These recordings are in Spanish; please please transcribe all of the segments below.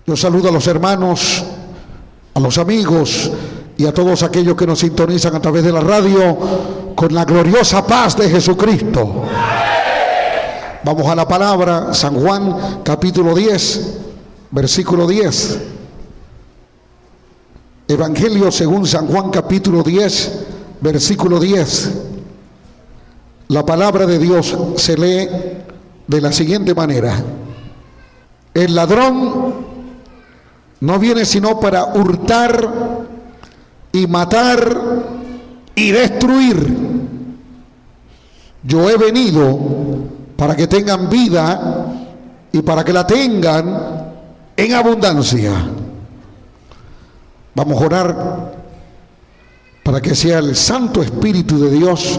Yo saludo a los hermanos, a los amigos y a todos aquellos que nos sintonizan a través de la radio con la gloriosa paz de Jesucristo. Vamos a la palabra, San Juan capítulo 10, versículo 10. Evangelio según San Juan capítulo 10, versículo 10. La palabra de Dios se lee de la siguiente manera: el ladrón no viene sino para hurtar y matar y destruir. Yo he venido para que tengan vida y para que la tengan en abundancia. Vamos a orar para que sea el Santo Espíritu de Dios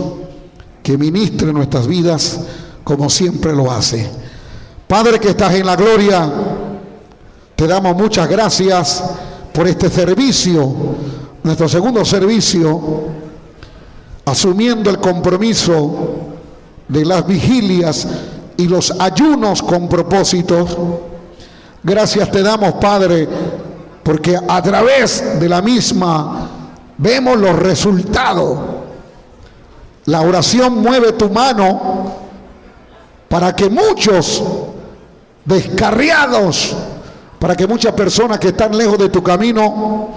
que ministre nuestras vidas como siempre lo hace. Padre que estás en la gloria, te damos muchas gracias por este servicio, nuestro segundo servicio, asumiendo el compromiso de las vigilias y los ayunos con propósitos. Gracias te damos, Padre, porque a través de la misma vemos los resultados. La oración mueve tu mano para que muchos descarriados, para que muchas personas que están lejos de tu camino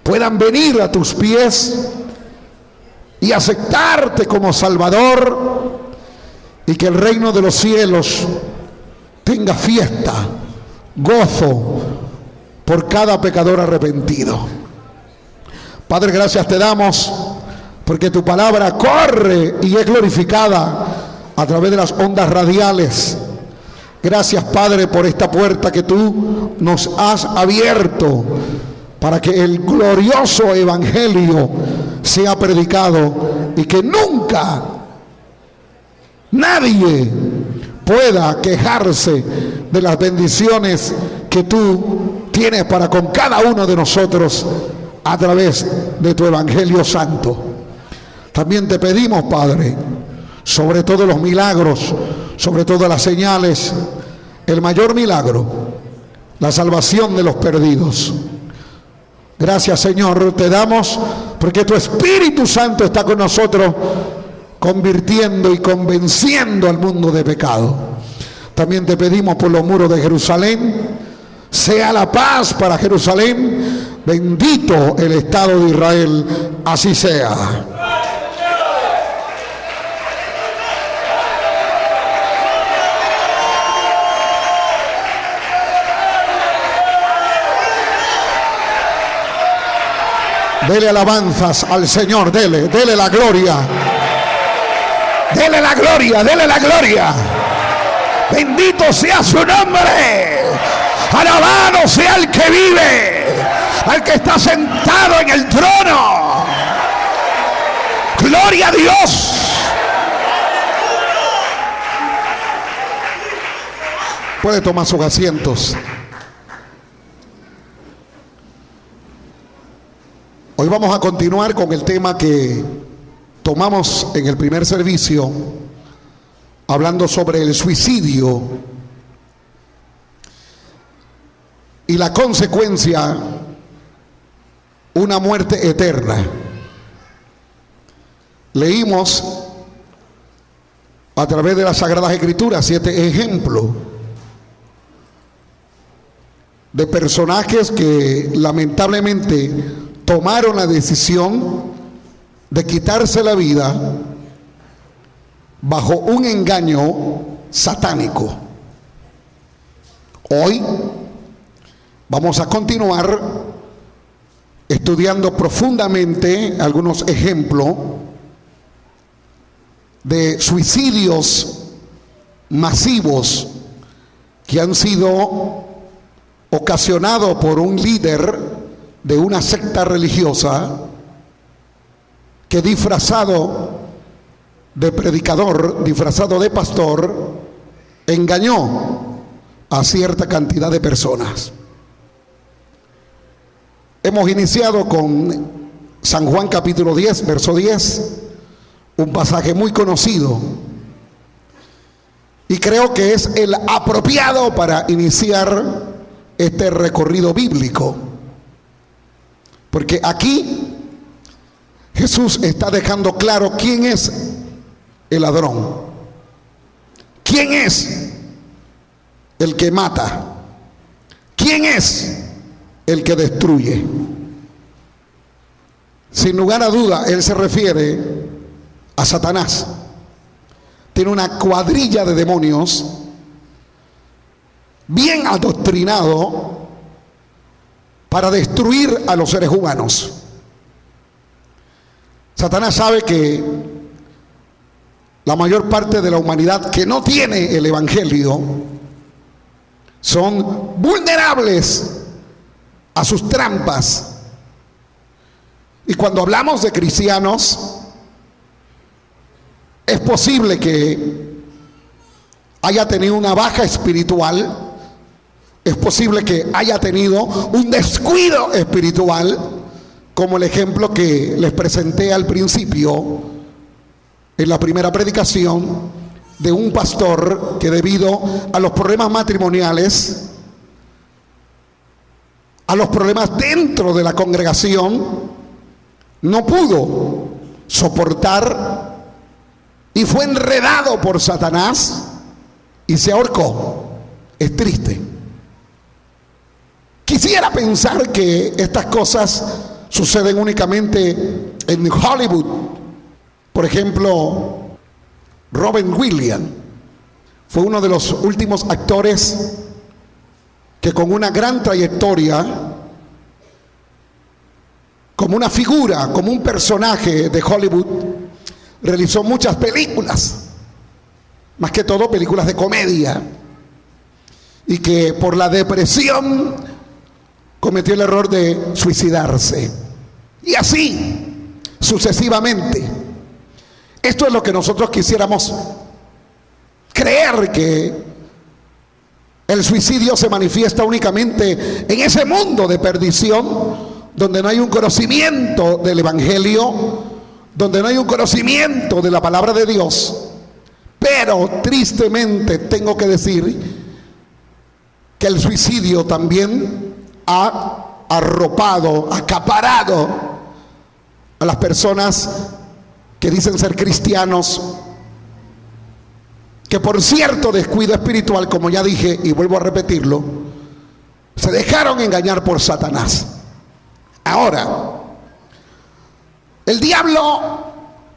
puedan venir a tus pies y aceptarte como Salvador, y que el reino de los cielos tenga fiesta, gozo por cada pecador arrepentido. Padre, gracias te damos porque tu palabra corre y es glorificada a través de las ondas radiales. Gracias, Padre, por esta puerta que tú nos has abierto para que el glorioso evangelio sea predicado y que nunca nadie pueda quejarse de las bendiciones que tú tienes para con cada uno de nosotros a través de tu evangelio santo. También te pedimos, Padre, sobre todos los milagros, sobre todas las señales, el mayor milagro, la salvación de los perdidos. Gracias, Señor, te damos porque tu Espíritu Santo está con nosotros, convirtiendo y convenciendo al mundo de pecado. También te pedimos por los muros de Jerusalén, sea la paz para Jerusalén, bendito el Estado de Israel, así sea. Dele alabanzas al Señor, dele la gloria. Dele la gloria, dele la gloria. Bendito sea su nombre. Alabado sea el que vive, al que está sentado en el trono. Gloria a Dios. Puede tomar sus asientos. Hoy vamos a continuar con el tema que tomamos en el primer servicio, hablando sobre el suicidio y la consecuencia, una muerte eterna. Leímos a través de las Sagradas Escrituras 7 ejemplos de personajes que lamentablemente tomaron la decisión de quitarse la vida bajo un engaño satánico. Hoy vamos a continuar estudiando profundamente algunos ejemplos de suicidios masivos que han sido ocasionados por un líder de una secta religiosa que, disfrazado de predicador, disfrazado de pastor, engañó a cierta cantidad de personas. Hemos iniciado con San Juan capítulo 10, verso 10, un pasaje muy conocido, y creo que es el apropiado para iniciar este recorrido bíblico, porque aquí Jesús está dejando claro quién es el ladrón, quién es el que mata, quién es el que destruye. Sin lugar a duda, él se refiere a Satanás. Tiene una cuadrilla de demonios bien adoctrinado para destruir a los seres humanos. Satanás sabe que la mayor parte de la humanidad que no tiene el evangelio son vulnerables a sus trampas. Y cuando hablamos de cristianos, es posible que haya tenido una baja espiritual, es posible que haya tenido un descuido espiritual, como el ejemplo que les presenté al principio en la primera predicación de un pastor que, debido a los problemas matrimoniales, a los problemas dentro de la congregación, no pudo soportar y fue enredado por Satanás y se ahorcó. Es triste. Quisiera pensar que estas cosas suceden únicamente en Hollywood. Por ejemplo, Robin Williams fue uno de los últimos actores que, con una gran trayectoria, como una figura, como un personaje de Hollywood, realizó muchas películas, más que todo películas de comedia, y que por la depresión cometió el error de suicidarse, y así sucesivamente. Esto es lo que nosotros quisiéramos creer, que el suicidio se manifiesta únicamente en ese mundo de perdición, donde no hay un conocimiento del evangelio, donde no hay un conocimiento de la palabra de Dios. Pero tristemente tengo que decir que el suicidio también ha arropado, acaparado a las personas que dicen ser cristianos, que por cierto descuido espiritual, como ya dije y vuelvo a repetirlo, se dejaron engañar por Satanás. Ahora, el diablo,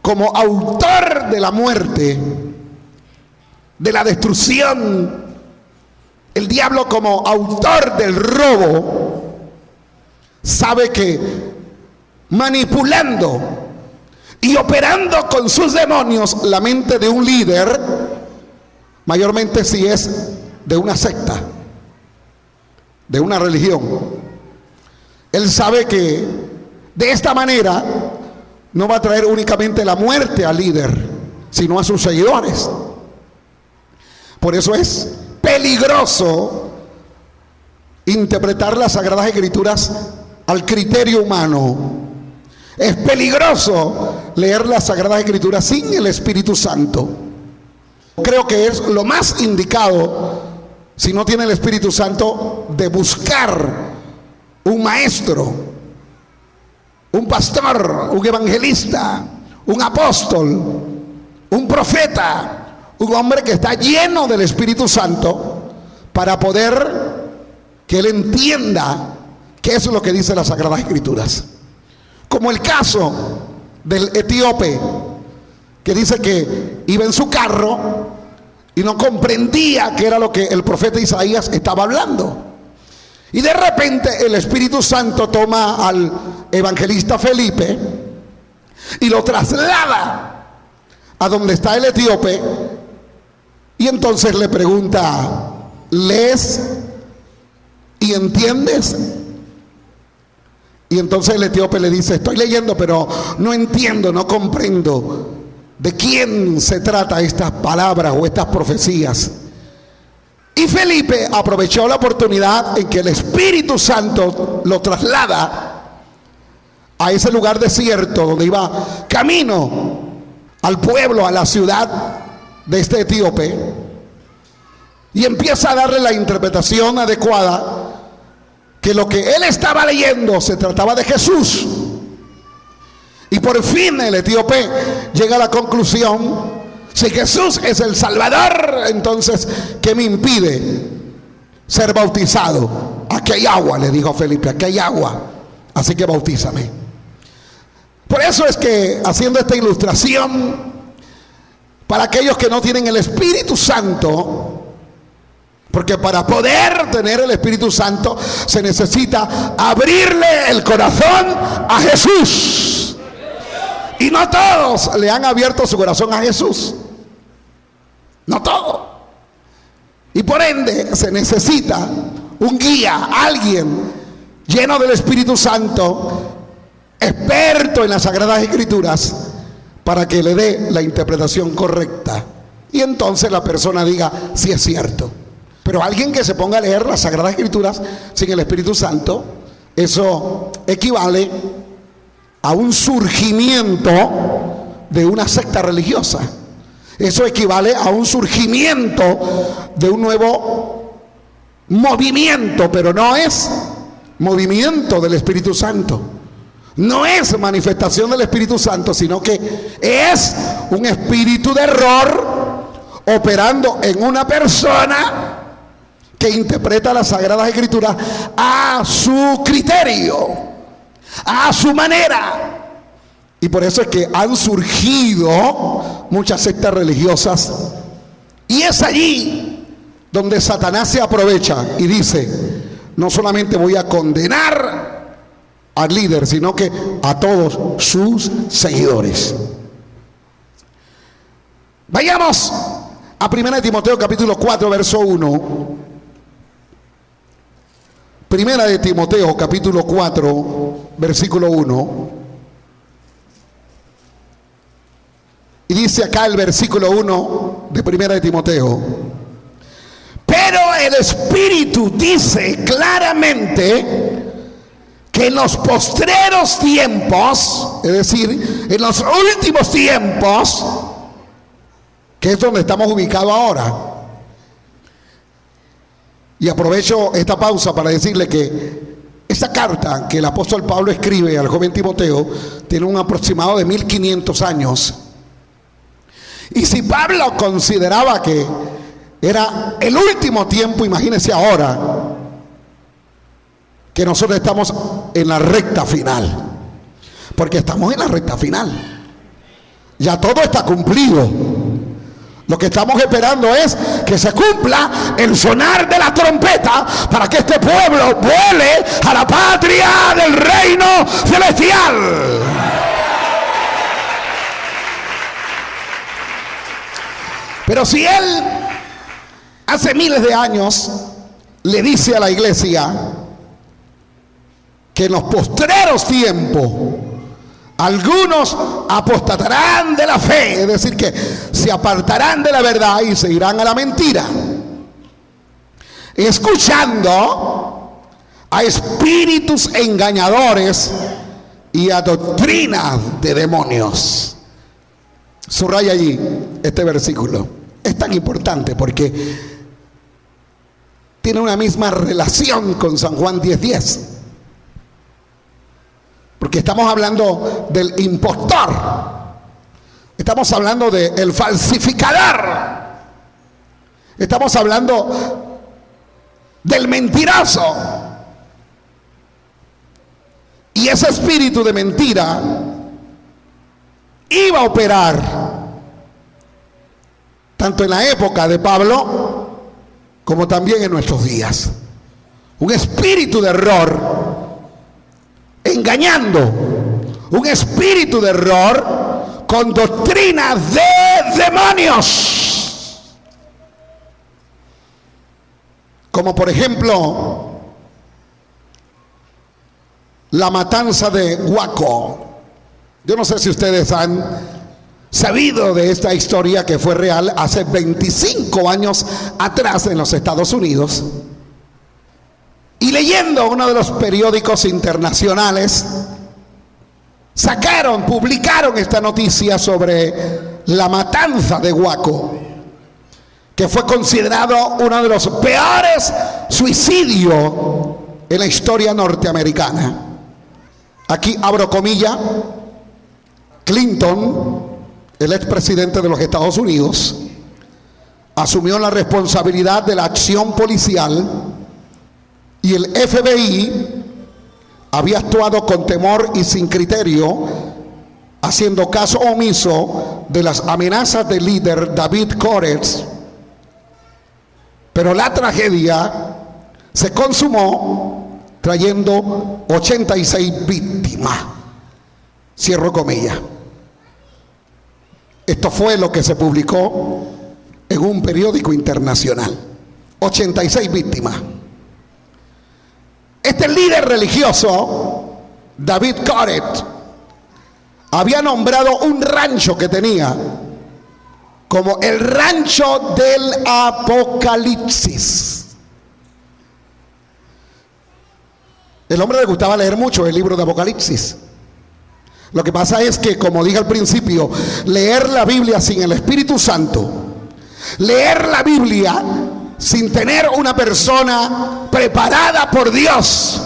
como autor de la muerte, de la destrucción, el diablo como autor del robo, sabe que manipulando y operando con sus demonios la mente de un líder, mayormente si es de una secta, de una religión, él sabe que de esta manera no va a traer únicamente la muerte al líder, sino a sus seguidores. Por eso es peligroso interpretar las Sagradas Escrituras al criterio humano. Es peligroso leer las Sagradas Escrituras sin el Espíritu Santo. Creo que es lo más indicado, si no tiene el Espíritu Santo, de buscar un maestro, un pastor, un evangelista, un apóstol, un profeta, un hombre que está lleno del Espíritu Santo, para poder que él entienda qué es lo que dice las Sagradas Escrituras. Como el caso del etíope, que dice que iba en su carro y no comprendía qué era lo que el profeta Isaías estaba hablando. Y de repente el Espíritu Santo toma al evangelista Felipe y lo traslada a donde está el etíope, y entonces le pregunta: ¿lees y entiendes? Y entonces el etíope le dice: estoy leyendo, pero no entiendo, no comprendo de quién se trata estas palabras o estas profecías. Y Felipe aprovechó la oportunidad en que el Espíritu Santo lo traslada a ese lugar desierto donde iba camino al pueblo, a la ciudad de este etíope, y empieza a darle la interpretación adecuada que lo que él estaba leyendo se trataba de Jesús. Y por fin el etíope llega a la conclusión: si Jesús es el Salvador, entonces ¿qué me impide ser bautizado? Aquí hay agua, le dijo Felipe, aquí hay agua, así que bautízame. Por eso es que, haciendo esta ilustración, para aquellos que no tienen el Espíritu Santo, porque para poder tener el Espíritu Santo se necesita abrirle el corazón a Jesús. Y no todos le han abierto su corazón a Jesús. No todos. Y por ende se necesita un guía, alguien lleno del Espíritu Santo, experto en las Sagradas Escrituras, para que le dé la interpretación correcta. Y entonces la persona diga si es cierto. Pero alguien que se ponga a leer las Sagradas Escrituras sin el Espíritu Santo, eso equivale a un surgimiento de una secta religiosa. Eso equivale a un surgimiento de un nuevo movimiento, pero no es movimiento del Espíritu Santo. No es manifestación del Espíritu Santo, sino que es un espíritu de error operando en una persona que interpreta las Sagradas Escrituras a su criterio, a su manera. Y por eso es que han surgido muchas sectas religiosas. Y es allí donde Satanás se aprovecha y dice: no solamente voy a condenar al líder, sino que a todos sus seguidores. Vayamos a 1 Timoteo capítulo 4, verso 1. 1 Timoteo capítulo 4, versículo 1. Y dice acá el versículo 1 de 1 Timoteo: pero el Espíritu dice claramente que en los postreros tiempos, es decir, en los últimos tiempos, que es donde estamos ubicados ahora. Y aprovecho esta pausa para decirle que esta carta que el apóstol Pablo escribe al joven Timoteo tiene un aproximado de 1500 años. Y si Pablo consideraba que era el último tiempo, imagínense ahora que nosotros estamos en la recta final. Porque estamos en la recta final. Ya todo está cumplido. Lo que estamos esperando es que se cumpla el sonar de la trompeta para que este pueblo vuele a la patria del reino celestial. Pero si él hace miles de años le dice a la iglesia que en los postreros tiempos algunos apostatarán de la fe, es decir, que se apartarán de la verdad y se irán a la mentira, escuchando a espíritus engañadores y a doctrinas de demonios. Subraya allí este versículo. Es tan importante porque tiene una misma relación con San Juan 10:10. Porque estamos hablando del impostor. Estamos hablando del falsificador. Estamos hablando del mentiroso. Y ese espíritu de mentira iba a operar tanto en la época de Pablo como también en nuestros días. Un espíritu de error engañando, un espíritu de error con doctrinas de demonios, como por ejemplo la matanza de Waco. Yo no sé si ustedes han sabido de esta historia que fue real hace 25 años atrás en los Estados Unidos. Y leyendo uno de los periódicos internacionales, publicaron esta noticia sobre la matanza de Waco, que fue considerado uno de los peores suicidios en la historia norteamericana. Aquí abro comilla, Clinton, el expresidente de los Estados Unidos, asumió la responsabilidad de la acción policial y el FBI había actuado con temor y sin criterio, haciendo caso omiso de las amenazas del líder David Koretz. Pero la tragedia se consumó trayendo 86 víctimas. Cierro comillas. Esto fue lo que se publicó en un periódico internacional. 86 víctimas. Este líder religioso, David Koretz, había nombrado un rancho que tenía como el rancho del Apocalipsis. El hombre le gustaba leer mucho el libro de Apocalipsis. Lo que pasa es que, como dije al principio, leer la Biblia sin el Espíritu Santo, leer la Biblia sin tener una persona preparada por Dios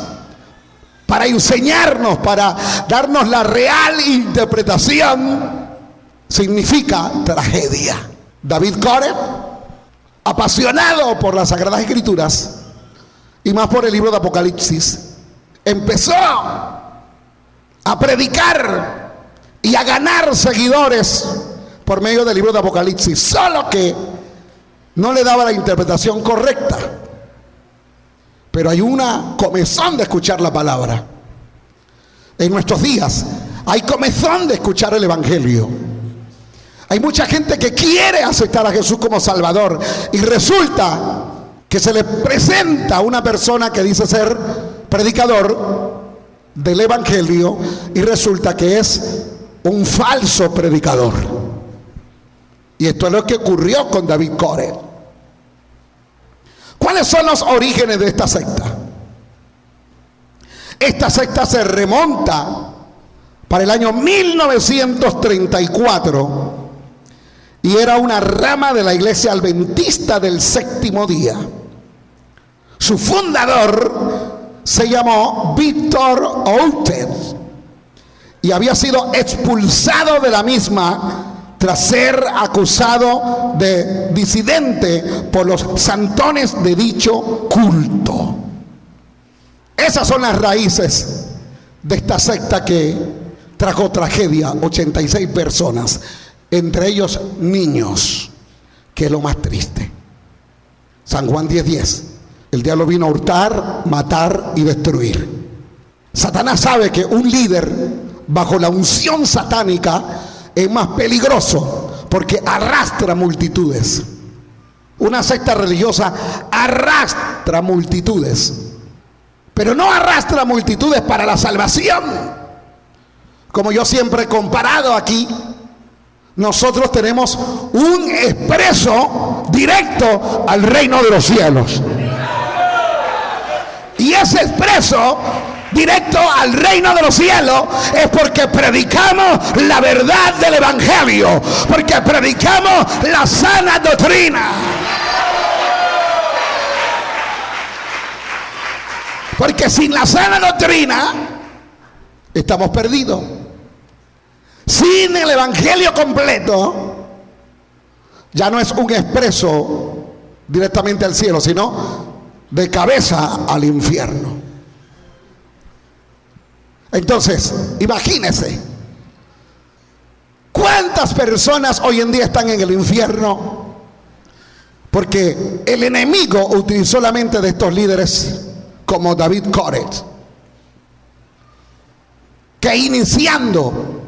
para enseñarnos, para darnos la real interpretación, significa tragedia. David Koretz, apasionado por las Sagradas Escrituras y más por el libro de Apocalipsis, empezó a predicar y a ganar seguidores por medio del libro de Apocalipsis, solo que no le daba la interpretación correcta. Pero hay una comezón de escuchar la palabra. En nuestros días hay comezón de escuchar el Evangelio. Hay mucha gente que quiere aceptar a Jesús como Salvador y resulta que se le presenta una persona que dice ser predicador del Evangelio y resulta que es un falso predicador. Y esto es lo que ocurrió con David Koretz. ¿Cuáles son los orígenes de esta secta? Esta secta se remonta para el año 1934 y era una rama de la iglesia adventista del séptimo día. Su fundador se llamó Victor Outed y había sido expulsado de la misma tras ser acusado de disidente por los santones de dicho culto. Esas son las raíces de esta secta que trajo tragedia. 86 personas, entre ellos niños, que es lo más triste. San Juan 10:10. El diablo vino a hurtar, matar y destruir. Satanás sabe que un líder bajo la unción satánica es más peligroso porque arrastra multitudes. Una secta religiosa arrastra multitudes, pero no arrastra multitudes para la salvación. Como yo siempre he comparado aquí, nosotros tenemos un expreso directo al reino de los cielos. Y ese expreso directo al reino de los cielos es porque predicamos la verdad del Evangelio, porque predicamos la sana doctrina, porque sin la sana doctrina estamos perdidos. Sin el Evangelio completo ya no es un expreso directamente al cielo, sino de cabeza al infierno. Entonces, imagínense cuántas personas hoy en día están en el infierno porque el enemigo utilizó la mente de estos líderes como David Koretz, que iniciando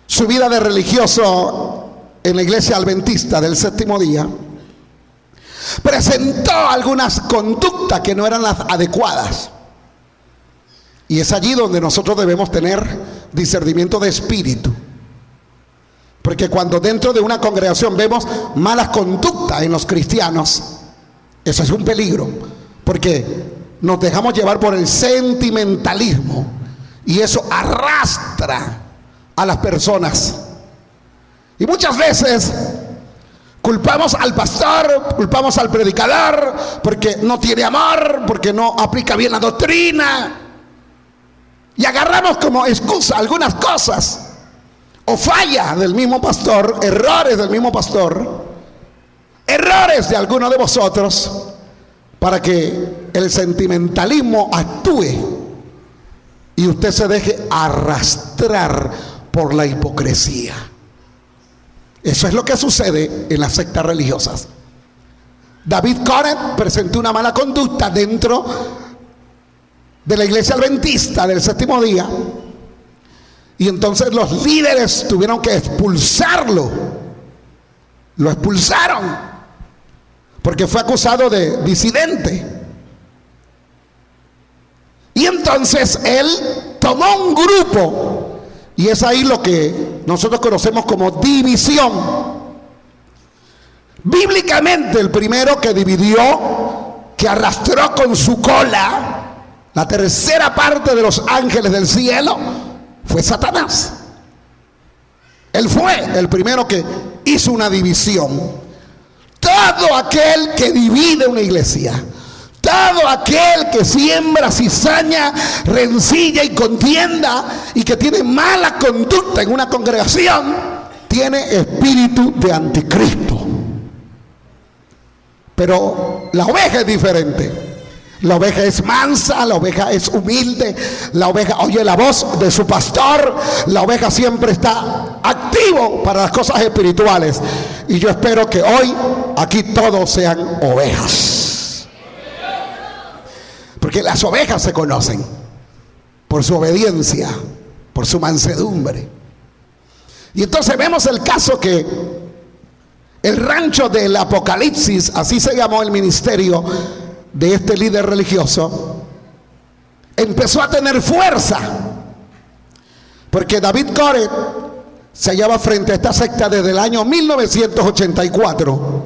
su vida de religioso en la iglesia adventista del séptimo día, presentó algunas conductas que no eran las adecuadas. Y es allí donde nosotros debemos tener discernimiento de espíritu. Porque cuando dentro de una congregación vemos malas conductas en los cristianos, eso es un peligro. Porque nos dejamos llevar por el sentimentalismo y eso arrastra a las personas. Y muchas veces, Culpamos al pastor, culpamos al predicador porque no tiene amor, porque no aplica bien la doctrina. Y agarramos como excusa algunas cosas. O falla del mismo pastor, errores del mismo pastor, errores de alguno de vosotros, para que el sentimentalismo actúe y usted se deje arrastrar por la hipocresía. Eso es lo que sucede en las sectas religiosas. David Koresh presentó una mala conducta dentro de la iglesia adventista del séptimo día, y entonces los líderes tuvieron que expulsarlo. Lo expulsaron porque fue acusado de disidente. Y entonces él tomó un grupo, y es ahí lo que nosotros conocemos como división. Bíblicamente, el primero que dividió, que arrastró con su cola la tercera parte de los ángeles del cielo, fue Satanás. Él fue el primero que hizo una división. Todo aquel que divide una iglesia, todo aquel que siembra cizaña, rencilla y contienda, y que tiene mala conducta en una congregación, tiene espíritu de anticristo. Pero la oveja es diferente. La oveja es mansa, la oveja es humilde, la oveja oye la voz de su pastor, la oveja siempre está activo para las cosas espirituales. Y yo espero que hoy aquí todos sean ovejas. Porque las ovejas se conocen por su obediencia, por su mansedumbre. Y entonces vemos el caso que el rancho del Apocalipsis, así se llamó el ministerio de este líder religioso, empezó a tener fuerza, porque David Koresh se hallaba frente a esta secta desde el año 1984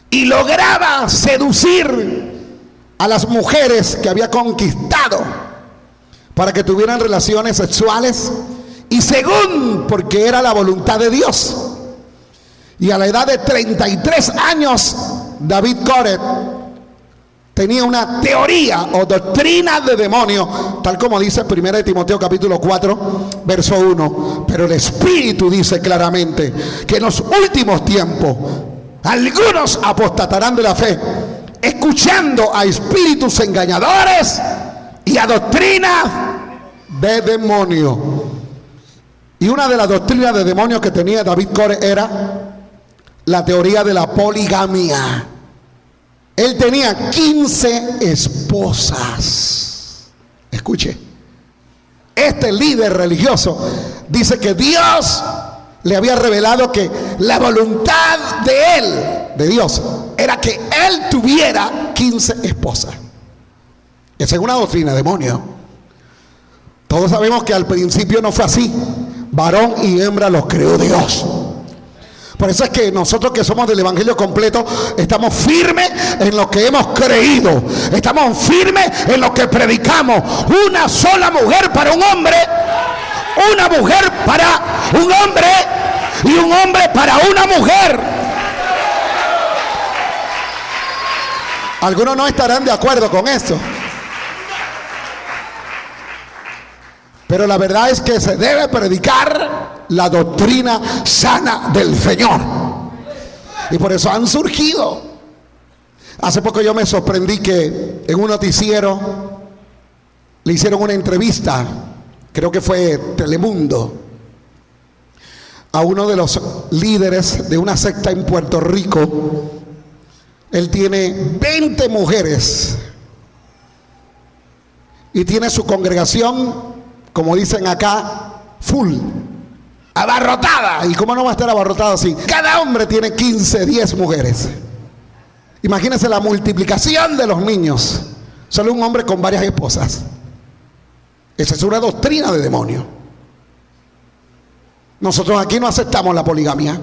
y lograba seducir a las mujeres que había conquistado para que tuvieran relaciones sexuales, y según, porque era la voluntad de Dios. Y a la edad de 33 años, David Koresh tenía una teoría o doctrina de demonio, tal como dice 1 Timoteo capítulo 4, verso 1. Pero el Espíritu dice claramente que en los últimos tiempos algunos apostatarán de la fe, escuchando a espíritus engañadores y a doctrinas de demonio. Y una de las doctrinas de demonio que tenía David Koresh era la teoría de la poligamia. Él tenía 15 esposas. Escuche, este líder religioso dice que Dios le había revelado que la voluntad de él, de Dios, era que él tuviera 15 esposas. Esa es una doctrina de demonio. Todos sabemos que al principio no fue así. Varón y hembra los creó Dios. Por eso es que nosotros que somos del Evangelio completo estamos firmes en lo que hemos creído. Estamos firmes en lo que predicamos. Una sola mujer para un hombre, una mujer para un hombre y un hombre para una mujer. Algunos no estarán de acuerdo con esto, pero la verdad es que se debe predicar la doctrina sana del Señor. Y por eso han surgido. Hace poco yo me sorprendí que en un noticiero le hicieron una entrevista, creo que fue Telemundo, a uno de los líderes de una secta en Puerto Rico. Él tiene 20 mujeres y tiene su congregación, como dicen acá, full, abarrotada. ¿Y cómo no va a estar abarrotada así? Cada hombre tiene 15, 10 mujeres. Imagínense la multiplicación de los niños. Solo un hombre con varias esposas. Esa es una doctrina de demonio. Nosotros aquí no aceptamos la poligamia.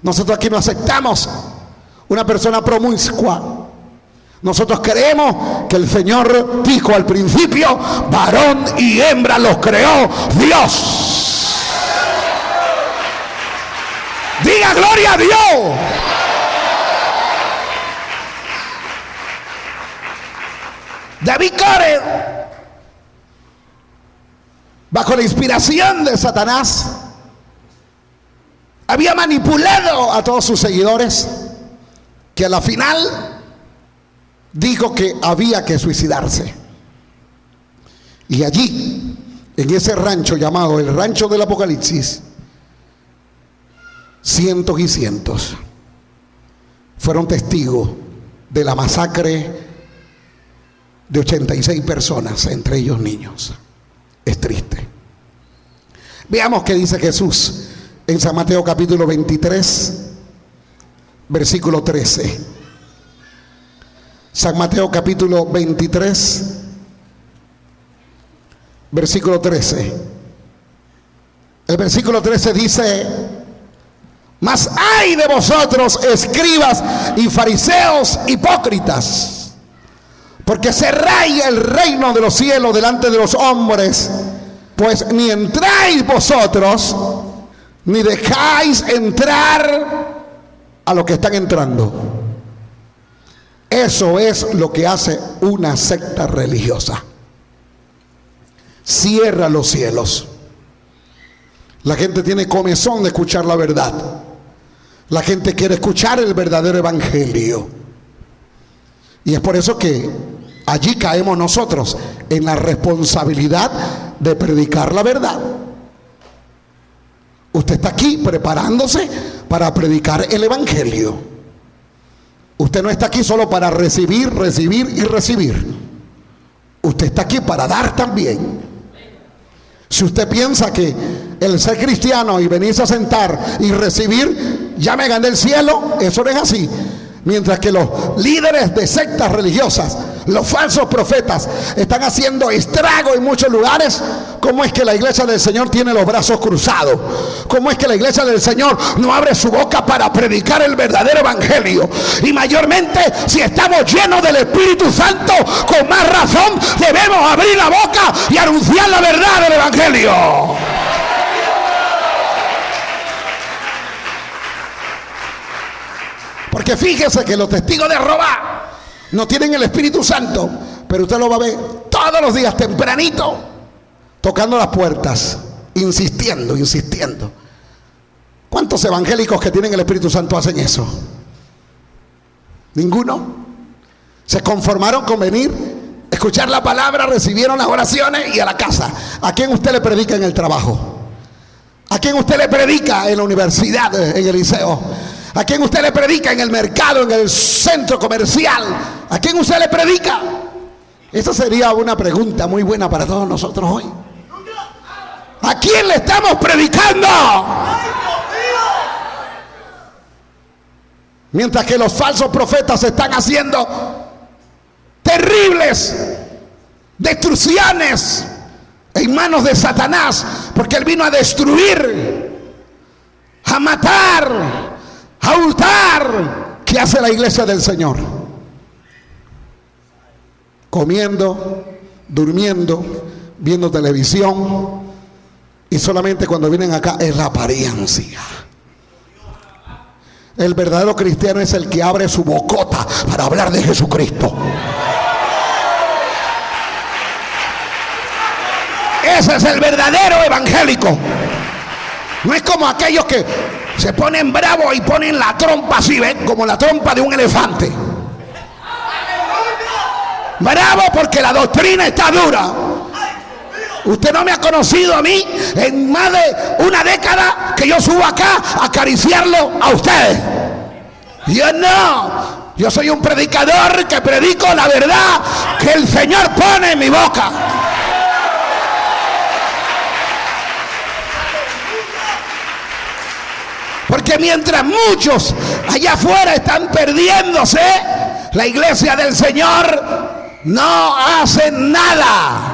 Nosotros aquí no aceptamos una persona promiscua. Nosotros creemos que el Señor dijo al principio: varón y hembra los creó Dios. Diga gloria a Dios. David Corre, bajo la inspiración de Satanás, había manipulado a todos sus seguidores, que a la final dijo que había que suicidarse. Y allí, en ese rancho llamado el rancho del Apocalipsis, cientos y cientos fueron testigos de la masacre de 86 personas, entre ellos niños. Es triste. Veamos qué dice Jesús en San Mateo capítulo 23, versículo 13. San Mateo capítulo 23, versículo 13. El versículo 13 dice: mas ay de vosotros, escribas y fariseos hipócritas, porque cerráis el reino de los cielos delante de los hombres, pues ni entráis vosotros, ni dejáis entrar a los que están entrando. Eso es lo que hace una secta religiosa. Cierra los cielos. La gente tiene comezón de escuchar la verdad. La gente quiere escuchar el verdadero evangelio. Y es por eso que allí caemos nosotros en la responsabilidad de predicar la verdad. Usted está aquí preparándose para predicar el evangelio. Usted no está aquí solo para recibir, recibir y recibir. Usted está aquí para dar también. Si usted piensa que el ser cristiano y venirse a sentar y recibir, ya me gané el cielo, eso no es así. Mientras que los líderes de sectas religiosas, los falsos profetas, están haciendo estrago en muchos lugares, ¿cómo es que la iglesia del Señor tiene los brazos cruzados? ¿Cómo es que la iglesia del Señor no abre su boca para predicar el verdadero evangelio? Y mayormente, si estamos llenos del Espíritu Santo, con más razón debemos abrir la boca y anunciar la verdad del evangelio. Porque fíjese que los testigos de Jehová no tienen el Espíritu Santo, pero usted lo va a ver todos los días tempranito, tocando las puertas, insistiendo. ¿Cuántos evangélicos que tienen el Espíritu Santo hacen eso? ¿Ninguno? Se conformaron con venir, escuchar la palabra, recibieron las oraciones y a la casa. ¿A quién usted le predica en el trabajo? ¿A quién usted le predica en la universidad, en el liceo? ¿A quién usted le predica en el mercado, en el centro comercial? ¿A quién usted le predica? Esa sería una pregunta muy buena para todos nosotros hoy. ¿A quién le estamos predicando? Mientras que los falsos profetas están haciendo terribles destrucciones en manos de Satanás, porque él vino a destruir, a matar, a hurtar. ¿Qué hace la iglesia del Señor? Comiendo, durmiendo, viendo televisión, y solamente cuando vienen acá es la apariencia. El verdadero cristiano es el que abre su bocota para hablar de Jesucristo. Ese es el verdadero evangélico. No es como aquellos que se ponen bravos y ponen la trompa así, ¿ven? Como la trompa de un elefante. Bravo porque la doctrina está dura. Usted no me ha conocido a mí en más de una década que yo subo acá a acariciarlo a ustedes. Yo no. Yo soy un predicador que predico la verdad que el Señor pone en mi boca. Porque mientras muchos allá afuera están perdiéndose, la iglesia del Señor no hace nada.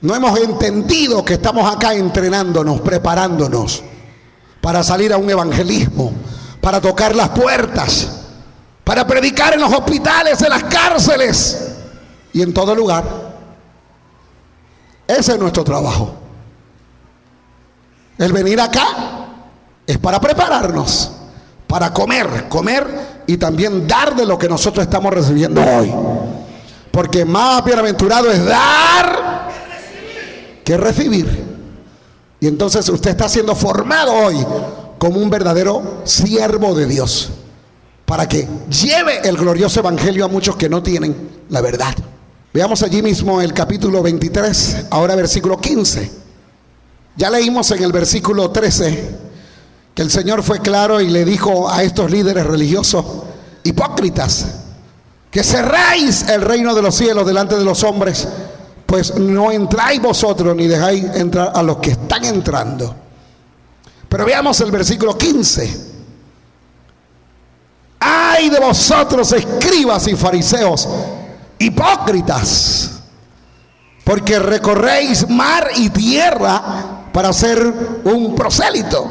No hemos entendido que estamos acá entrenándonos, preparándonos para salir a un evangelismo, para tocar las puertas, para predicar en los hospitales, en las cárceles y en todo lugar. Ese es nuestro trabajo. El venir acá es para prepararnos, para comer y también dar de lo que nosotros estamos recibiendo hoy. Porque más bienaventurado es dar que recibir. Y entonces usted está siendo formado hoy como un verdadero siervo de Dios, para que lleve el glorioso evangelio a muchos que no tienen la verdad. Veamos allí mismo el capítulo 23, ahora versículo 15. Ya leímos en el versículo 13 que el Señor fue claro y le dijo a estos líderes religiosos hipócritas que cerráis el reino de los cielos delante de los hombres, pues no entráis vosotros ni dejáis entrar a los que están entrando. Pero veamos el versículo 15. ¡Ay de vosotros, escribas y fariseos, hipócritas! Porque recorréis mar y tierra para ser un prosélito,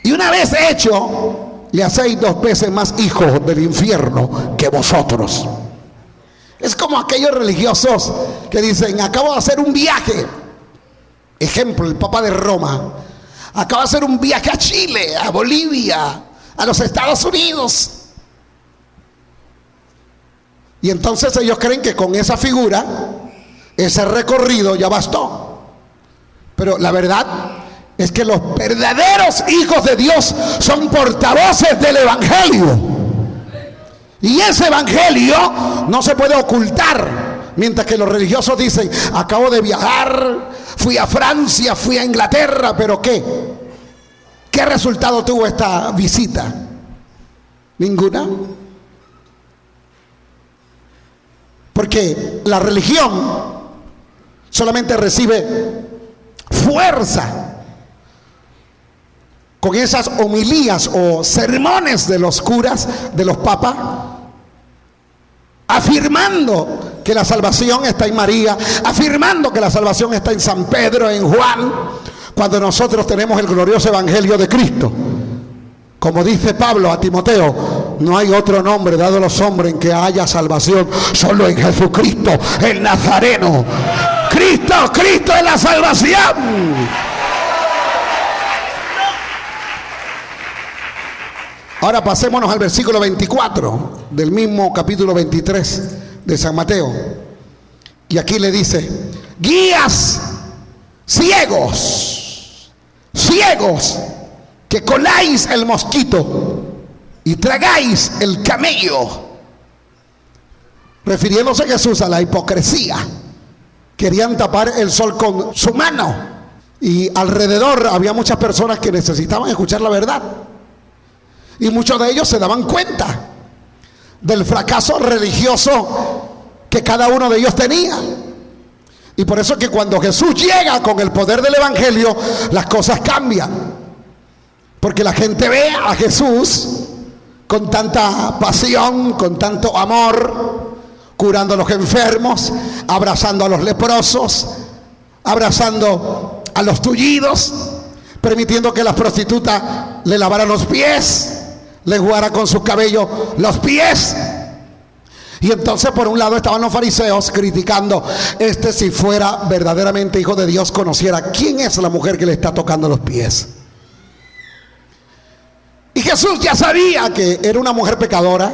y una vez hecho, le hacéis 2 veces más hijos del infierno que vosotros. Es como aquellos religiosos que dicen: acabo de hacer un viaje. Ejemplo, el Papa de Roma acaba de hacer un viaje a Chile, a Bolivia, a los Estados Unidos. Y entonces ellos creen que con esa figura, ese recorrido ya bastó. Pero la verdad es que los verdaderos hijos de Dios son portavoces del evangelio. Y ese evangelio no se puede ocultar. Mientras que los religiosos dicen: acabo de viajar, fui a Francia, fui a Inglaterra. ¿Pero qué? ¿Qué resultado tuvo esta visita? Ninguna. Porque la religión solamente recibe fuerza con esas homilías o sermones de los curas, de los papas, afirmando que la salvación está en María, afirmando que la salvación está en San Pedro, en Juan, cuando nosotros tenemos el glorioso evangelio de Cristo. Como dice Pablo a Timoteo: no hay otro nombre dado a los hombres en que haya salvación, solo en Jesucristo el Nazareno. Cristo es la salvación. Ahora pasémonos al versículo 24 del mismo capítulo 23 de San Mateo. Y aquí le dice: guías ciegos, que coláis el mosquito y tragáis el camello. Refiriéndose Jesús a la hipocresía. Querían tapar el sol con su mano, y alrededor había muchas personas que necesitaban escuchar la verdad, y muchos de ellos se daban cuenta del fracaso religioso que cada uno de ellos tenía. Y por eso que cuando Jesús llega con el poder del evangelio, las cosas cambian, porque la gente ve a Jesús con tanta pasión, con tanto amor, curando a los enfermos, abrazando a los leprosos, abrazando a los tullidos, permitiendo que las prostitutas le lavaran los pies, le jugara con sus cabellos los pies. Y entonces por un lado estaban los fariseos criticando: si fuera verdaderamente hijo de Dios, conociera quién es la mujer que le está tocando los pies. Y Jesús ya sabía que era una mujer pecadora.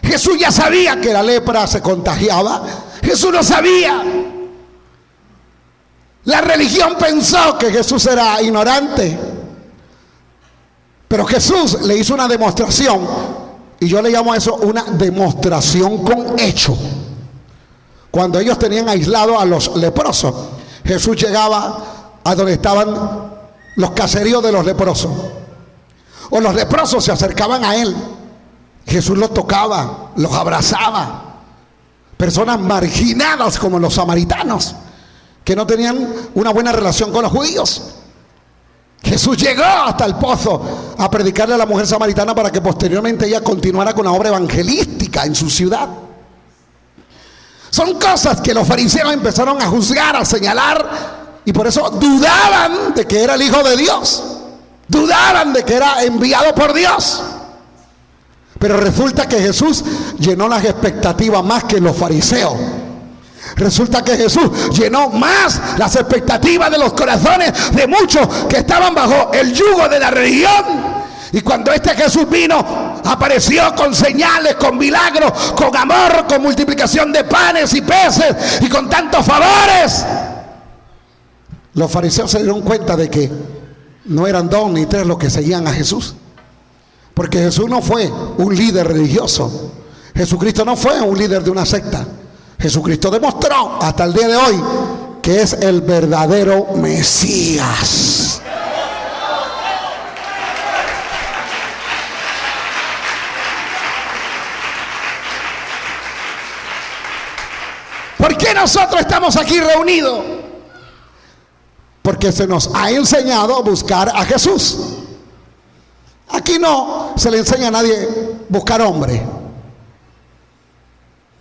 Jesús ya sabía que la lepra se contagiaba. Jesús lo sabía. La religión pensó que Jesús era ignorante, pero Jesús le hizo una demostración, y yo le llamo a eso una demostración con hecho. Cuando ellos tenían aislado a los leprosos, Jesús llegaba a donde estaban los caseríos de los leprosos, o los leprosos se acercaban a él. Jesús los tocaba, los abrazaba. Personas marginadas como los samaritanos, que no tenían una buena relación con los judíos. Jesús llegó hasta el pozo a predicarle a la mujer samaritana para que posteriormente ella continuara con la obra evangelística en su ciudad. Son cosas que los fariseos empezaron a juzgar, a señalar, y por eso dudaban de que era el Hijo de Dios, dudaban de que era enviado por Dios. Pero resulta que Jesús llenó las expectativas más que los fariseos. Resulta que Jesús llenó más las expectativas de los corazones de muchos que estaban bajo el yugo de la religión. Y cuando este Jesús vino, apareció con señales, con milagros, con amor, con multiplicación de panes y peces y con tantos favores. Los fariseos se dieron cuenta de que no eran 2 ni 3 los que seguían a Jesús. Porque Jesús no fue un líder religioso. Jesucristo no fue un líder de una secta. Jesucristo demostró hasta el día de hoy que es el verdadero Mesías. ¿Por qué nosotros estamos aquí reunidos? Porque se nos ha enseñado a buscar a Jesús. Aquí no se le enseña a nadie buscar hombre.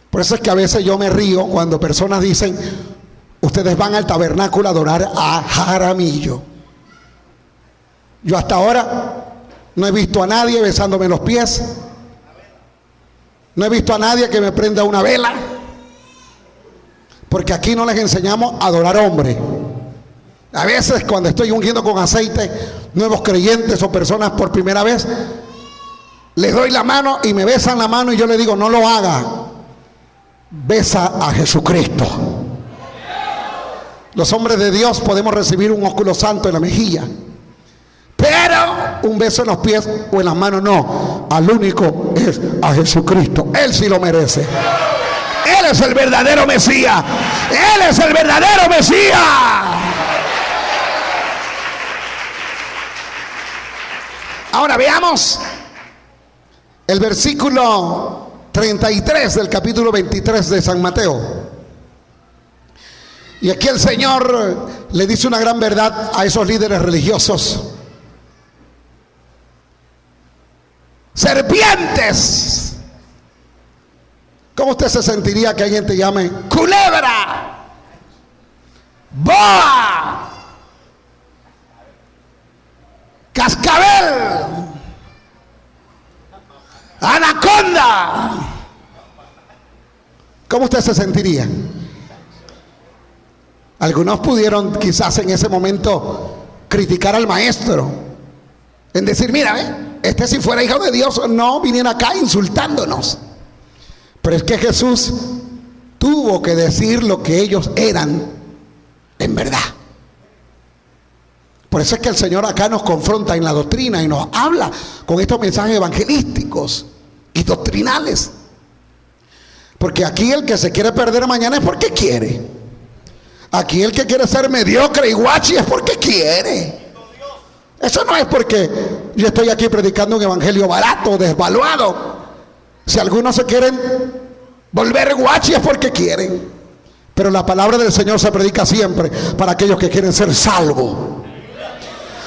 Por eso es que a veces yo me río cuando personas dicen: ustedes van al tabernáculo a adorar a Jaramillo. Yo hasta ahora no he visto a nadie besándome los pies. No he visto a nadie que me prenda una vela. Porque aquí no les enseñamos a adorar hombre. A veces cuando estoy ungiendo con aceite nuevos creyentes o personas por primera vez, les doy la mano y me besan la mano y yo les digo: no lo haga, besa a Jesucristo. Los hombres de Dios podemos recibir un ósculo santo en la mejilla, pero un beso en los pies o en las manos no. Al único es a Jesucristo. Él sí lo merece. Él es el verdadero Mesías. Él es el verdadero Mesías. Ahora veamos el versículo 33 del capítulo 23 de San Mateo. Y aquí el Señor le dice una gran verdad a esos líderes religiosos. Serpientes. ¿Cómo usted se sentiría que alguien te llame culebra, boa, cascabel, anaconda? ¿Cómo usted se sentiría? Algunos pudieron quizás en ese momento criticar al maestro, en decir: mira, este si fuera hijo de Dios no viniera acá insultándonos. Pero es que Jesús tuvo que decir lo que ellos eran en verdad. Por eso es que el Señor acá nos confronta en la doctrina y nos habla con estos mensajes evangelísticos y doctrinales. Porque aquí el que se quiere perder mañana es porque quiere. Aquí el que quiere ser mediocre y guachi es porque quiere. Eso no es porque yo estoy aquí predicando un evangelio barato, desvaluado. Si algunos se quieren volver guachi es porque quieren. Pero la palabra del Señor se predica siempre para aquellos que quieren ser salvos.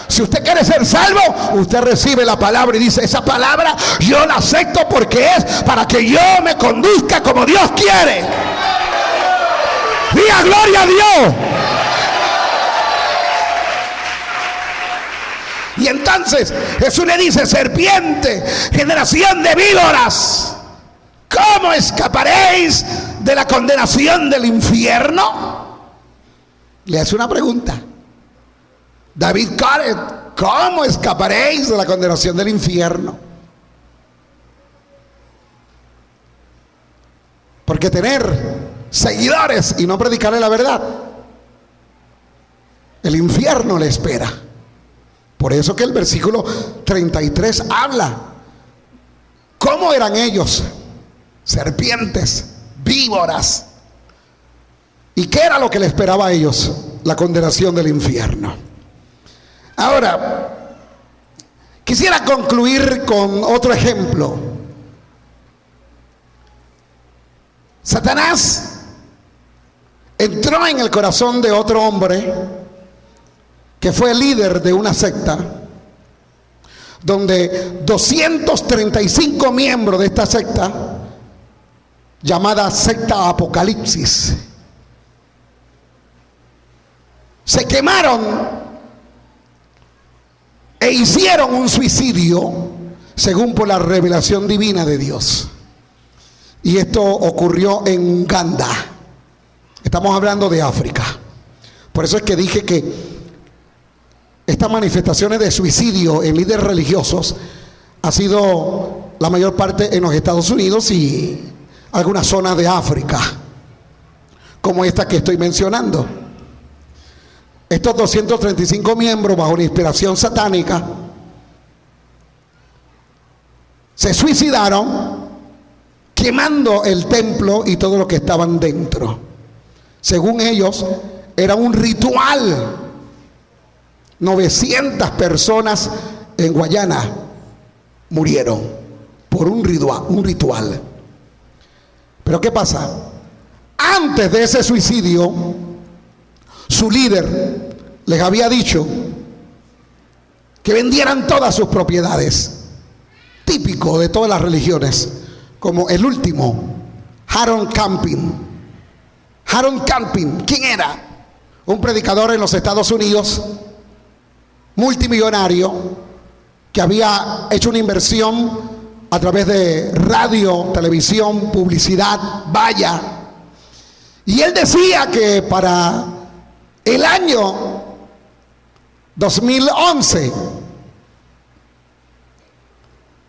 Si usted quiere ser salvo, usted recibe la palabra y dice: esa palabra yo la acepto porque es para que yo me conduzca como Dios quiere. Diga gloria a Dios. Y entonces Jesús le dice: serpiente, generación de víboras, ¿cómo escaparéis de la condenación del infierno? Le hace una pregunta. David Caret, ¿cómo escaparéis de la condenación del infierno? Porque tener seguidores y no predicarle la verdad, el infierno le espera. Por eso que el versículo 33 habla cómo eran ellos: serpientes, víboras. ¿Y qué era lo que le esperaba a ellos? La condenación del infierno. Ahora, quisiera concluir con otro ejemplo. Satanás entró en el corazón de otro hombre que fue líder de una secta, donde 235 miembros de esta secta, llamada secta Apocalipsis, se quemaron e hicieron un suicidio según por la revelación divina de Dios. Y esto ocurrió en Uganda. Estamos hablando de África. Por eso es que dije que estas manifestaciones de suicidio en líderes religiosos ha sido la mayor parte en los Estados Unidos y algunas zonas de África, como esta que estoy mencionando. Estos 235 miembros bajo la inspiración satánica se suicidaron quemando el templo y todo lo que estaban dentro. Según ellos, era un ritual. 900 personas en Guayana murieron por un ritual. Pero ¿qué pasa? Antes de ese suicidio, su líder les había dicho que vendieran todas sus propiedades, típico de todas las religiones, como el último, Harold Camping. Harold Camping, ¿quién era? Un predicador en los Estados Unidos, multimillonario, que había hecho una inversión a través de radio, televisión, publicidad, vaya. Y él decía que para el año 2011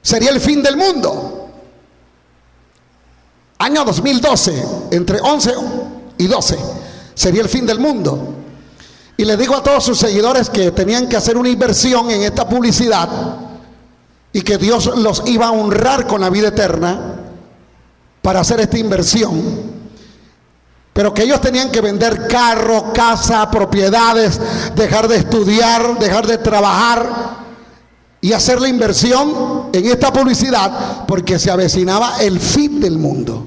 sería el fin del mundo. Año 2012, entre 11 y 12, sería el fin del mundo. Y le digo a todos sus seguidores que tenían que hacer una inversión en esta publicidad y que Dios los iba a honrar con la vida eterna para hacer esta inversión, pero que ellos tenían que vender carro, casa, propiedades, dejar de estudiar, dejar de trabajar y hacer la inversión en esta publicidad porque se avecinaba el fin del mundo.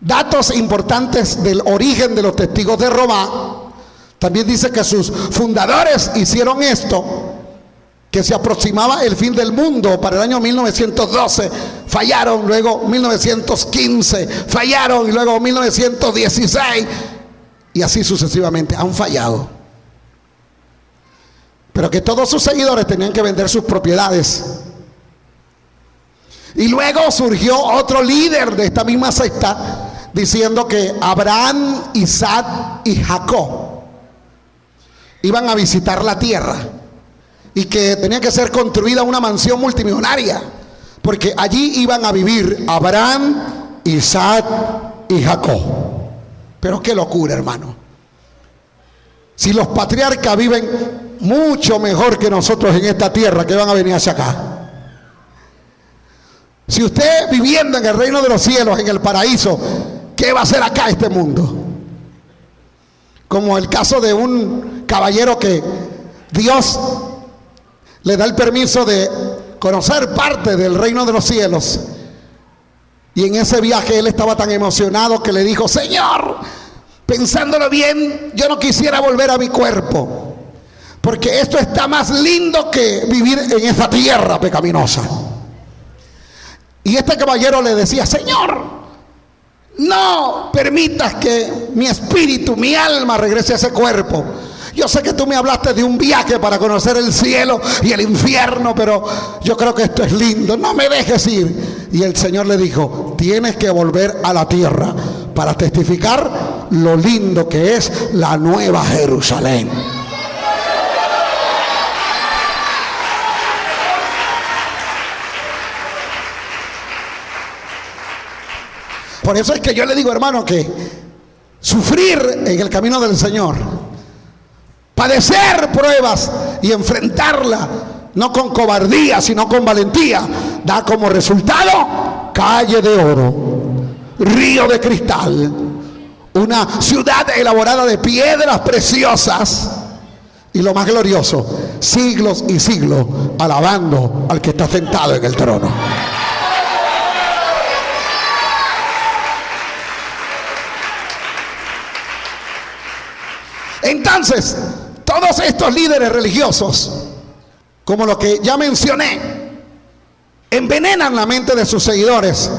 Datos importantes del origen de los testigos de Jehová. También dice que sus fundadores hicieron esto, que se aproximaba el fin del mundo para el año 1912, fallaron, luego 1915, fallaron, y luego 1916, y así sucesivamente, han fallado. Pero que todos sus seguidores tenían que vender sus propiedades. Y luego surgió otro líder de esta misma secta diciendo que Abraham, Isaac y Jacob iban a visitar la tierra y que tenía que ser construida una mansión multimillonaria porque allí iban a vivir Abraham, Isaac y Jacob. Pero qué locura, hermano. Si los patriarcas viven mucho mejor que nosotros en esta tierra, que van a venir hacia acá. Si usted viviendo en el reino de los cielos, en el paraíso, ¿qué va a hacer acá este mundo? Como el caso de un caballero que Dios le da el permiso de conocer parte del reino de los cielos, y en ese viaje él estaba tan emocionado que le dijo: Señor, pensándolo bien, yo no quisiera volver a mi cuerpo, porque esto está más lindo que vivir en esta tierra pecaminosa. Y este caballero le decía: Señor, no permitas que mi espíritu, mi alma regrese a ese cuerpo. Yo sé que tú me hablaste de un viaje para conocer el cielo y el infierno, pero yo creo que esto es lindo, no me dejes ir. Y el Señor le dijo: tienes que volver a la tierra para testificar lo lindo que es la nueva Jerusalén. Por eso es que yo le digo, hermano, que sufrir en el camino del Señor, padecer pruebas y enfrentarla, no con cobardía, sino con valentía, da como resultado calle de oro, río de cristal, una ciudad elaborada de piedras preciosas, y lo más glorioso, siglos y siglos alabando al que está sentado en el trono. Entonces, todos estos líderes religiosos, como los que ya mencioné, envenenan la mente de sus seguidores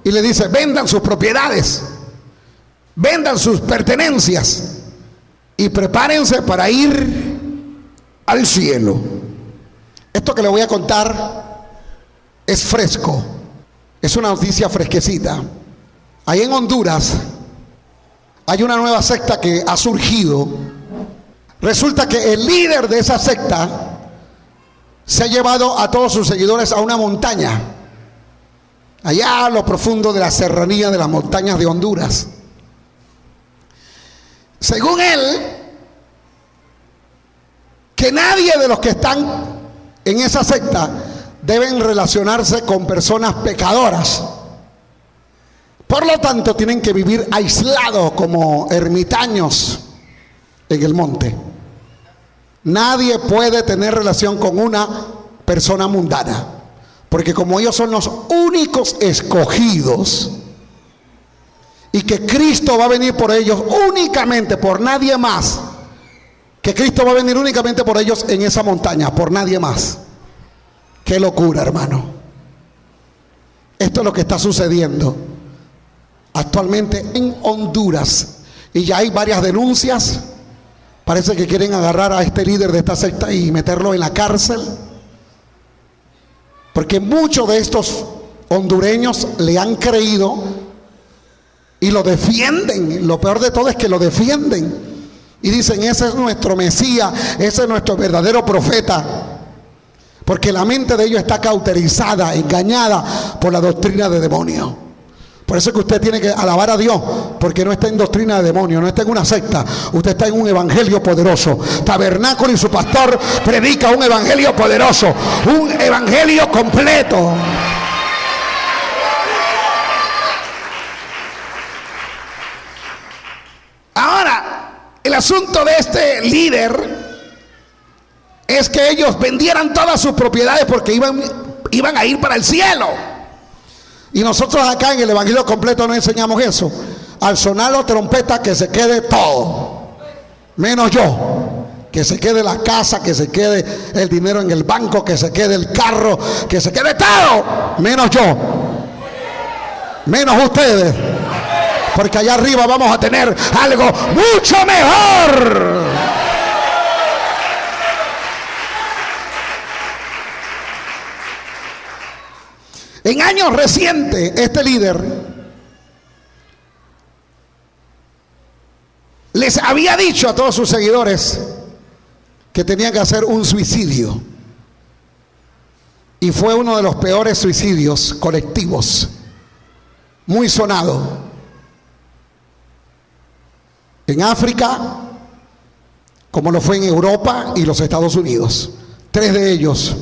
y le dicen: vendan sus propiedades, vendan sus pertenencias y prepárense para ir al cielo. Esto que le voy a contar es fresco, es una noticia fresquecita. Ahí en Honduras hay una nueva secta que ha surgido. Resulta que el líder de esa secta se ha llevado a todos sus seguidores a una montaña, allá a lo profundo de la serranía de las montañas de Honduras. Según él, que nadie de los que están en esa secta deben relacionarse con personas pecadoras. Por lo tanto, tienen que vivir aislados como ermitaños en el monte. Nadie puede tener relación con una persona mundana, porque como ellos son los únicos escogidos y que Cristo va a venir por ellos únicamente, por nadie más, que Cristo va a venir únicamente por ellos en esa montaña, por nadie más. Qué locura, hermano. Esto es lo que está sucediendo actualmente en Honduras, y ya hay varias denuncias. Parece que quieren agarrar a este líder de esta secta y meterlo en la cárcel, porque muchos de estos hondureños le han creído y lo defienden. Lo peor de todo es que lo defienden y dicen: ese es nuestro Mesías, ese es nuestro verdadero profeta, porque la mente de ellos está cauterizada, engañada por la doctrina de demonio. Por eso es que usted tiene que alabar a Dios, porque no está en doctrina de demonio, no está en una secta, usted está en un evangelio poderoso. Tabernáculo y su pastor predica un evangelio poderoso, un evangelio completo. Ahora, el asunto de este líder es que ellos vendieran todas sus propiedades porque iban a ir para el cielo. Y nosotros acá en el evangelio completo no enseñamos eso. Al sonar la trompeta, que se quede todo, menos yo. Que se quede la casa, que se quede el dinero en el banco, que se quede el carro, que se quede todo, menos yo, menos ustedes, porque allá arriba vamos a tener algo mucho mejor. En años recientes, este líder les había dicho a todos sus seguidores que tenían que hacer un suicidio. Y fue uno de los peores suicidios colectivos, muy sonado. En África, como lo fue en Europa y los Estados Unidos. 3 de ellos,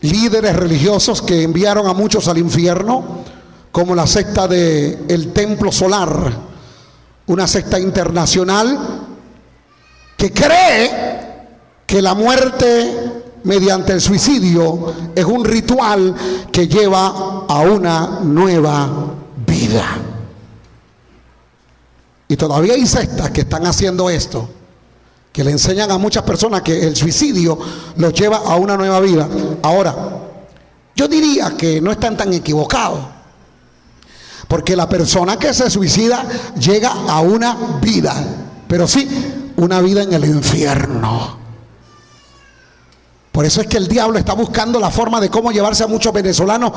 líderes religiosos que enviaron a muchos al infierno, como la secta del Templo Solar, una secta internacional que cree que la muerte mediante el suicidio es un ritual que lleva a una nueva vida. Y todavía hay sectas que están haciendo esto, que le enseñan a muchas personas que el suicidio los lleva a una nueva vida. Ahora, yo diría que no están tan equivocados, porque la persona que se suicida llega a una vida, pero sí, una vida en el infierno. Por eso es que el diablo está buscando la forma de cómo llevarse a muchos venezolanos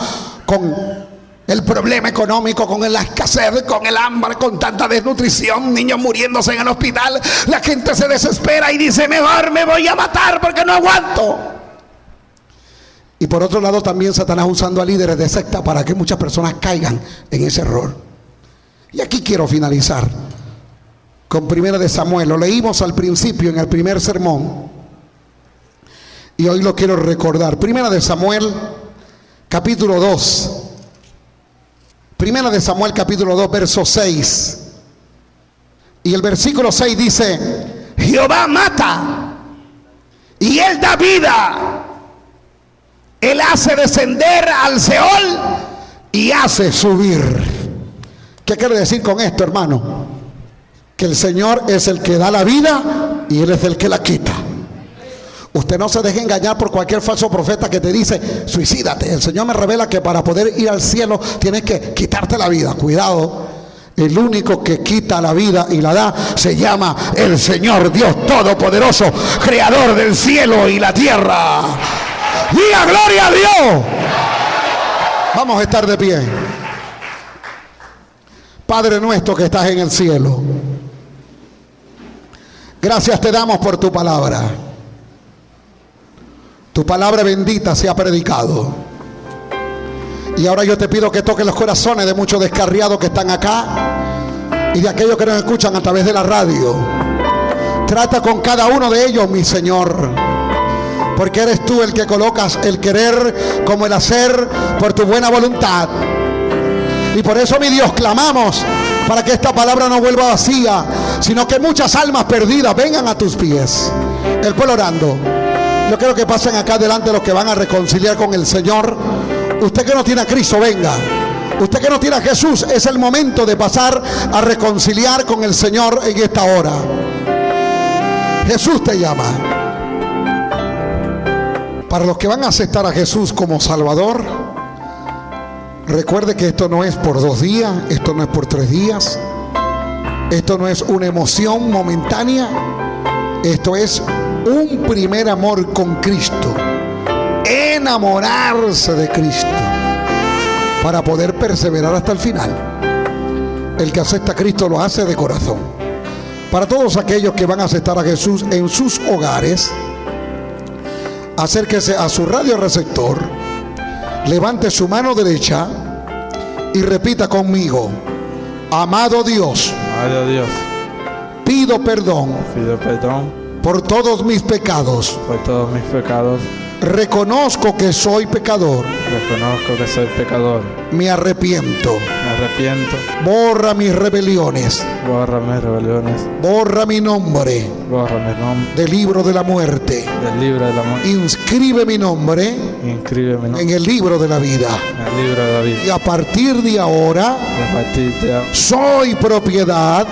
con el problema económico, con la escasez, con el hambre, con tanta desnutrición, niños muriéndose en el hospital. La gente se desespera y dice: mejor me voy a matar porque no aguanto. Y por otro lado también Satanás usando a líderes de secta para que muchas personas caigan en ese error. Y aquí quiero finalizar con 1 de Samuel. Lo leímos al principio en el primer sermón y hoy lo quiero recordar. 1 de Samuel capítulo 2. 1 de Samuel capítulo 2 verso 6. Y el versículo 6 dice: Jehová mata y Él da vida. Él hace descender al Seol y hace subir. ¿Qué quiere decir con esto, hermano? Que el Señor es el que da la vida y Él es el que la quita. Usted no se deje engañar por cualquier falso profeta que te dice: suicídate. El Señor me revela que para poder ir al cielo tienes que quitarte la vida. Cuidado, el único que quita la vida y la da se llama el Señor Dios Todopoderoso, creador del cielo y la tierra. ¡Diga gloria a Dios! Vamos a estar de pie. Padre nuestro que estás en el cielo, gracias te damos por tu palabra. Tu palabra bendita se ha predicado. Y ahora yo te pido que toques los corazones de muchos descarriados que están acá y de aquellos que nos escuchan a través de la radio. Trata con cada uno de ellos, mi Señor, porque eres tú el que colocas el querer como el hacer por tu buena voluntad. Y por eso, mi Dios, clamamos para que esta palabra no vuelva vacía, sino que muchas almas perdidas vengan a tus pies. El pueblo orando. Yo quiero que pasen acá adelante los que van a reconciliar con el Señor. Usted que no tiene a Cristo, venga. Usted que no tiene a Jesús, es el momento de pasar a reconciliar con el Señor en esta hora. Jesús te llama. Para los que van a aceptar a Jesús como Salvador, recuerde que esto no es por 2 días, esto no es por 3 días, esto no es una emoción momentánea, esto es un primer amor con Cristo, enamorarse de Cristo para poder perseverar hasta el final. El que acepta a Cristo lo hace de corazón. Para todos aquellos que van a aceptar a Jesús en sus hogares, acérquese a su radioreceptor, levante su mano derecha y repita conmigo: amado Dios, pido perdón por todos mis pecados. Reconozco que soy pecador. Me arrepiento. Borra mis rebeliones. Borra mi nombre del libro de la muerte. Inscribe mi nombre en el libro de la vida. Y a partir de ahora soy propiedad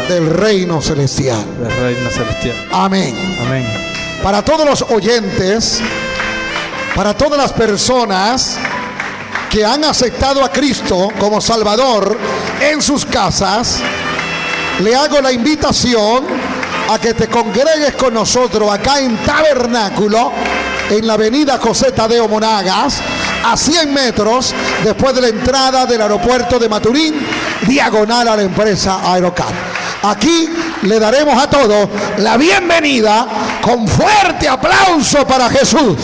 del reino celestial. Amén. Para todos los oyentes, para todas las personas que han aceptado a Cristo como Salvador en sus casas, le hago la invitación a que te congregues con nosotros acá en Tabernáculo, en la avenida José Tadeo Monagas, a 100 metros después de la entrada del aeropuerto de Maturín, diagonal a la empresa Aerocat. Aquí le daremos a todos la bienvenida con fuerte aplauso para Jesús.